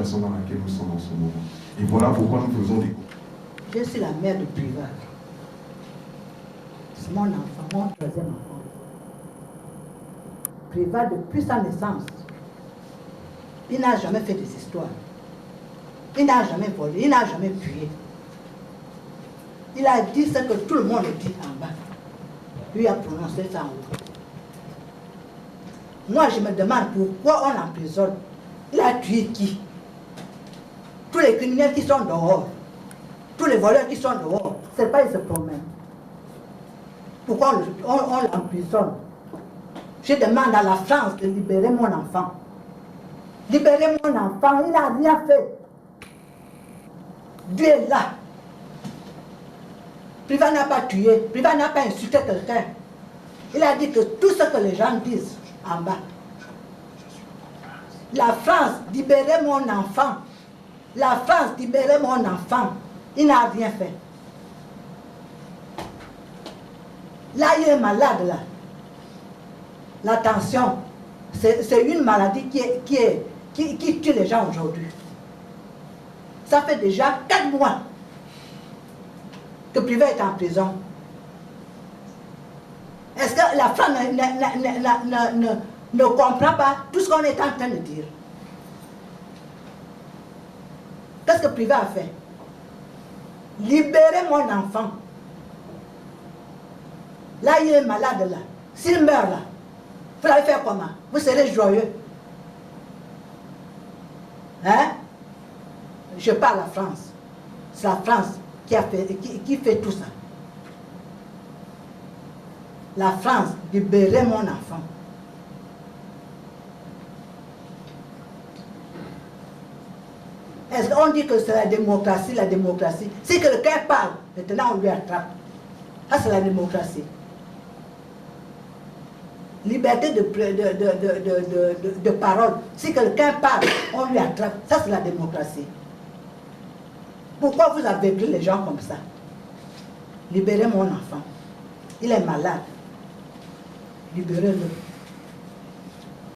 situation dans laquelle nous sommes en ce moment. Et voilà pourquoi nous faisons des... Je suis la mère de Priva. C'est mon enfant, mon troisième enfant. Priva, depuis sa naissance, il n'a jamais fait des histoires. Il n'a jamais volé, il n'a jamais tué. Il a dit ce que tout le monde dit en bas. Lui a prononcé ça en haut. Moi, je me demande pourquoi on l'emprisonne. Il a tué qui? Tous les criminels qui sont dehors, tous les voleurs qui sont dehors, c'est pas ils se promènent. Pourquoi on l'emprisonne? Je demande à la France de libérer mon enfant. Libérer mon enfant, il n'a rien fait. Dieu est là. Priva n'a pas tué, Priva n'a pas insulté quelqu'un. Il a dit que tout ce que les gens disent en bas. La France, libérer mon enfant. La France, libérer mon enfant. Il n'a rien fait. Là, il est malade, là. La tension, c'est une maladie qui tue les gens aujourd'hui. Ça fait déjà 4 mois que Priva est en prison. Est-ce que la France ne comprend pas tout ce qu'on est en train de dire? Qu'est-ce que Priva a fait? Libérez mon enfant. Là, il est malade, là. S'il meurt, là, vous allez faire comment? Vous serez joyeux. Hein? Je parle à la France. C'est la France qui fait tout ça. La France, libérez mon enfant. Est-ce qu'on dit que c'est la démocratie, la démocratie? Si quelqu'un parle, maintenant on lui attrape. Ça, c'est la démocratie. Liberté de parole. Si quelqu'un parle, on lui attrape. Ça, c'est la démocratie. Pourquoi vous aveuglez les gens comme ça? Libérez mon enfant. Il est malade. Libérez-le.